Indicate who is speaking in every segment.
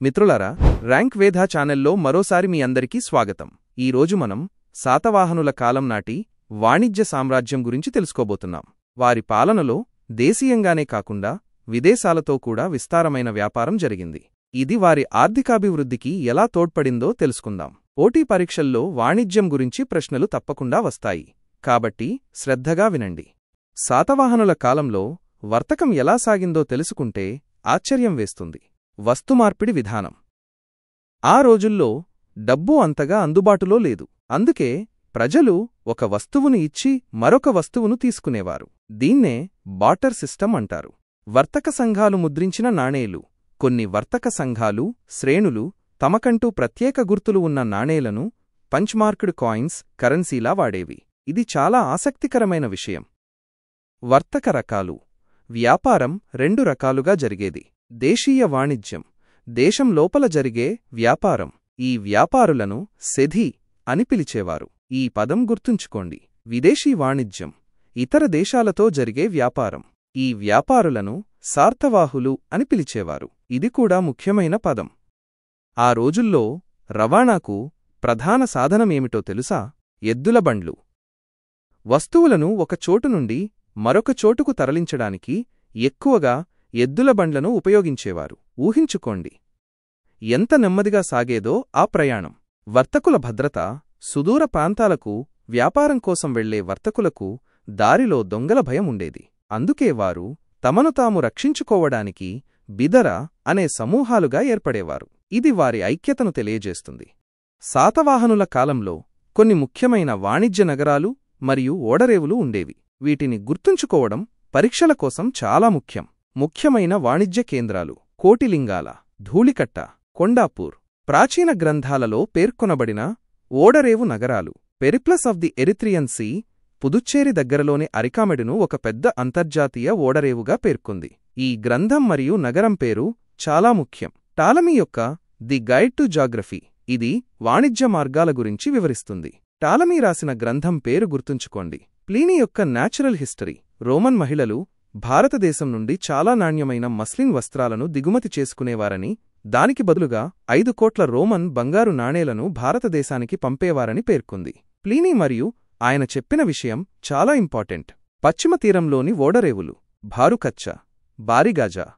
Speaker 1: మిత్రులారా, ర్యాంక్ వేధా ఛానల్లో మరోసారి మీ అందరికీ స్వాగతం. ఈరోజు మనం శాతవాహనుల కాలం నాటి వాణిజ్య సామ్రాజ్యం గురించి తెలుసుకోబోతున్నాం. వారి పాలనలో దేశీయంగానే కాకుండా విదేశాలతో కూడా విస్తారమైన వ్యాపారం జరిగింది. ఇది వారి ఆర్థికాభివృద్ధికి ఎలా తోడ్పడిందో తెలుసుకుందాం. పోటీ పరీక్షల్లో వాణిజ్యం గురించి ప్రశ్నలు తప్పకుండా వస్తాయి, కాబట్టి శ్రద్ధగా వినండి. శాతవాహనుల కాలంలో వర్తకం ఎలా సాగిందో తెలుసుకుంటే ఆశ్చర్యం వేస్తుంది. వస్తుమార్పిడి విధానం. ఆ రోజుల్లో డబ్బు అంతగా అందుబాటులో లేదు. అందుకే ప్రజలు ఒక వస్తువును ఇచ్చి మరొక వస్తువును తీసుకునేవారు. దీన్నే బార్టర్ సిస్టమ్ అంటారు. వర్తక సంఘాలు ముద్రించిన నాణేలు. కొన్ని వర్తక సంఘాలు, శ్రేణులు తమకంటూ ప్రత్యేక గుర్తులు ఉన్న నాణేలను పంచ్మార్క్డ్ కాయిన్స్ కరెన్సీలా వాడేవి. ఇది చాలా ఆసక్తికరమైన విషయం. వర్తక రకాలు. వ్యాపారం రెండు రకాలుగా జరిగేది. దేశీయ వాణిజ్యం, దేశం లోపల జరిగే వ్యాపారం. ఈ వ్యాపారులను సెధి అని పిలిచేవారు. ఈ పదం గుర్తుంచుకోండి. విదేశీ వాణిజ్యం, ఇతర దేశాలతో జరిగే వ్యాపారం. ఈ వ్యాపారులను సార్తవాహులు అని పిలిచేవారు. ఇది కూడా ముఖ్యమైన పదం. ఆ రోజుల్లో రవాణాకు ప్రధాన సాధనమేమిటో తెలుసా? ఎద్దుల బండ్లు. వస్తువులను ఒక చోటు నుండి మరొక చోటుకు తరలించడానికి ఎక్కువగా ఎద్దుల బండ్లను ఉపయోగించేవారు. ఊహించుకోండి ఎంత నెమ్మదిగా సాగేదో ఆ ప్రయాణం. వర్తకుల భద్రత. సుదూర ప్రాంతాలకు వ్యాపారం కోసం వెళ్లే వర్తకులకు దారిలో దొంగల భయం ఉండేది. అందుకే వారు తమను తాము రక్షించుకోవడానికి బిదర అనే సమూహాలుగా ఏర్పడేవారు. ఇది వారి ఐక్యతను తెలియజేస్తుంది. శాతవాహనుల కాలంలో కొన్ని ముఖ్యమైన వాణిజ్య నగరాలు మరియు ఓడరేవులు ఉండేవి. వీటిని గుర్తుంచుకోవడం పరీక్షల కోసం చాలా ముఖ్యం. ముఖ్యమైన వాణిజ్య కేంద్రాలు: కోటిలింగాల, ధూళికట్ట, కొండాపూర్. ప్రాచీన గ్రంథాలలో పేర్కొనబడిన ఓడరేవు నగరాలు: Periplus of the Erythraean Sea, Puducherry దగ్గరలోని అరికామెడును ఒక పెద్ద అంతర్జాతీయ ఓడరేవుగా పేర్కొంది. ఈ గ్రంథం మరియు నగరం పేరు చాలా ముఖ్యం. టాలమీ యొక్క ది గైడ్ టు జాగ్రఫీ. ఇది వాణిజ్య మార్గాల గురించి వివరిస్తుంది. టాలమీ రాసిన గ్రంథం పేరు గుర్తుంచుకోండి. ప్లీనీ యొక్క న్యాచురల్ హిస్టరీ. రోమన్ మహిళలు భారతదేశం నుండి చాలా నాణ్యమైన మస్లిన్ వస్త్రాలను దిగుమతి చేసుకునేవారని, దానికి బదులుగా 5 కోట్ల రోమన్ బంగారు నాణేలను భారతదేశానికి పంపేవారని పేర్కొంది. ప్లీనీ మరియు ఆయన చెప్పిన విషయం చాలా ఇంపార్టెంట్. పశ్చిమ తీరంలోని ఓడరేవులు: భారుకచ్చ, బారిగాజా,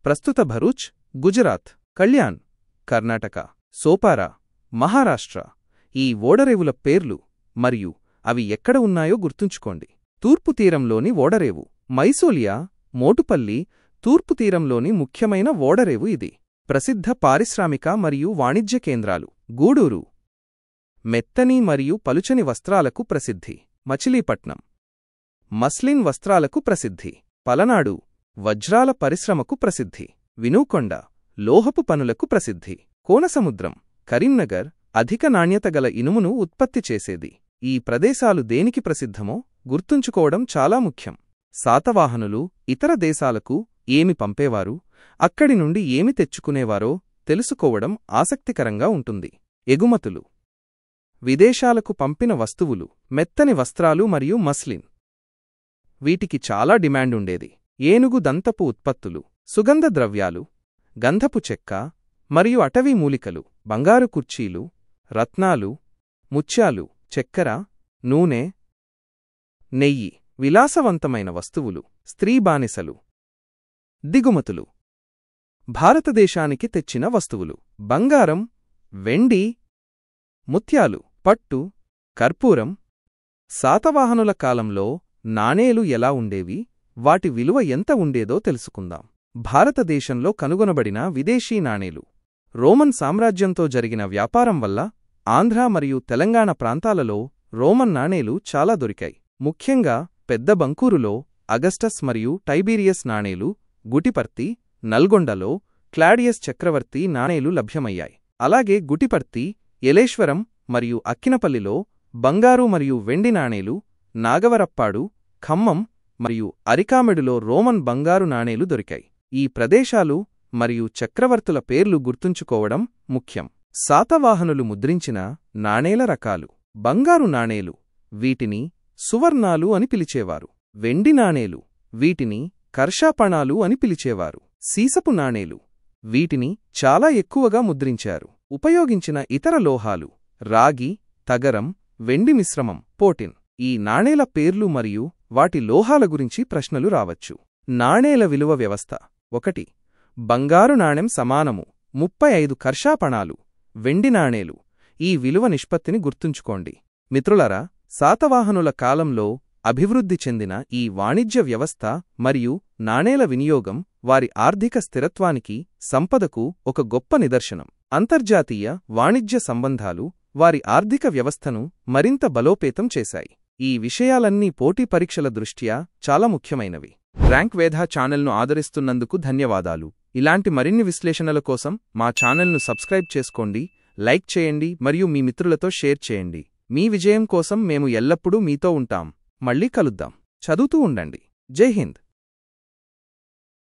Speaker 1: ప్రస్తుత భరూచ్, గుజరాత్, కళ్యాణ్, కర్ణాటక, సోపారా, మహారాష్ట్ర. ఈ ఓడరేవుల పేర్లు మరియు అవి ఎక్కడ ఉన్నాయో గుర్తుంచుకోండి. తూర్పు తీరంలోని ఓడరేవు: మైసోలియా, మోటుపల్లి. తూర్పు తీరంలోని ముఖ్యమైన ఓడరేవు ఇది. ప్రసిద్ధ పారిశ్రామిక మరియు వాణిజ్య కేంద్రాలు: గూడూరు, మెత్తని మరియు పలుచని వస్త్రాలకు ప్రసిద్ధి. మచిలీపట్నం, మస్లిన్ వస్త్రాలకు ప్రసిద్ధి. పలనాడు, వజ్రాల పరిశ్రమకు ప్రసిద్ధి. వినూకొండ, లోహపు పనులకు ప్రసిద్ధి. కోనసముద్రం, కరీంనగర్, అధిక నాణ్యత గల ఇనుమును ఉత్పత్తి చేసేది. ఈ ప్రదేశాలు దేనికి ప్రసిద్ధమో గుర్తుంచుకోవడం చాలా ముఖ్యం. శాతవాహనులు ఇతర దేశాలకు ఏమి పంపేవారు, అక్కడి నుండి ఏమి తెచ్చుకునేవారో తెలుసుకోవడం ఆసక్తికరంగా ఉంటుంది. ఎగుమతులు: విదేశాలకు పంపిన వస్తువులు: మెత్తని వస్త్రాలు మరియు మస్లిన్. వీటికి చాలా డిమాండ్ ఉండేది. ఏనుగు దంతపు ఉత్పత్తులు, సుగంధ ద్రవ్యాలు, గంధపు చెక్క మరియు అటవీ మూలికలు, బంగారు కుర్చీలు, రత్నాలు, ముత్యాలు, చక్కెర, నూనె, నెయ్యి. విలాసవంతమైన వస్తువులు: స్త్రీ బానిసలు. దిగుమతులు: భారతదేశానికి తెచ్చిన వస్తువులు: బంగారం, వెండి, ముత్యాలు, పట్టు, కర్పూరం. శాతవాహనుల కాలంలో నాణేలు ఎలా ఉండేవి, వాటి విలువ ఎంత ఉండేదో తెలుసుకుందాం. భారతదేశంలో కనుగొనబడిన విదేశీ నాణేలు. రోమన్ సామ్రాజ్యంతో జరిగిన వ్యాపారం వల్ల ఆంధ్ర మరియు తెలంగాణ ప్రాంతాలలో రోమన్ నాణేలు చాలా దొరికాయి. ముఖ్యంగా పెద్ద బంకూరులో అగస్టస్ మరియు టైబీరియస్ నాణేలు, గుటిపర్తి, నల్గొండలో క్లాడియస్ చక్రవర్తి నాణేలు లభ్యమయ్యాయి. అలాగే గుటిపర్తి, ఎలేశ్వరం మరియు అక్కినపల్లిలో బంగారు మరియు వెండి నాణేలు, నాగవరప్పాడు, ఖమ్మం మరియు అరికామెడులో రోమన్ బంగారు నాణేలు దొరికాయి. ఈ ప్రదేశాలు మరియు చక్రవర్తుల పేర్లు గుర్తుంచుకోవడం ముఖ్యం. శాతవాహనులు ముద్రించిన నాణేల రకాలు: బంగారు నాణేలు, వీటిని సువర్ణాలు అని పిలిచేవారు. వెండి నాణేలు, వీటిని కర్షాపణాలు అని పిలిచేవారు. సీసపు నాణేలు, వీటిని చాలా ఎక్కువగా ముద్రించారు. ఉపయోగించిన ఇతర లోహాలు రాగి, తగరం, వెండి మిశ్రమం, పోటిన్. ఈ నాణేల పేర్లు మరియు వాటి లోహాల గురించి ప్రశ్నలు రావచ్చు. నాణేల విలువ వ్యవస్థ. 1. బంగారు నాణెం సమానము 35 కర్షాపణాలు. వెండి నాణేలు. ఈ విలువ నిష్పత్తిని గుర్తుంచుకోండి. మిత్రులారా, శాతవాహనుల కాలంలో అభివృద్ధి చెందిన ఈ వాణిజ్య వ్యవస్థ మరియు నాణేల వినియోగం వారి ఆర్థిక స్థిరత్వానికి, సంపదకు ఒక గొప్ప నిదర్శనం. అంతర్జాతీయ వాణిజ్య సంబంధాలు వారి ఆర్థిక వ్యవస్థను మరింత బలోపేతం చేశాయి. ఈ విషయాలన్నీ పోటీ పరీక్షల దృష్ట్యా చాలా ముఖ్యమైనవి. ర్యాంక్ వేద ఛానల్ను ఆదరిస్తున్నందుకు ధన్యవాదాలు. ఇలాంటి మరిన్ని విశ్లేషణల కోసం మా ఛానల్ను సబ్స్క్రైబ్ చేసుకోండి, లైక్ చేయండి మరియు మీ మిత్రులతో షేర్ చేయండి. మీ విజయం కోసం మేము ఎల్లప్పుడూ మీతో ఉంటాం. మళ్ళీ కలుద్దాం. చదువుతూ ఉండండి. జై హింద్.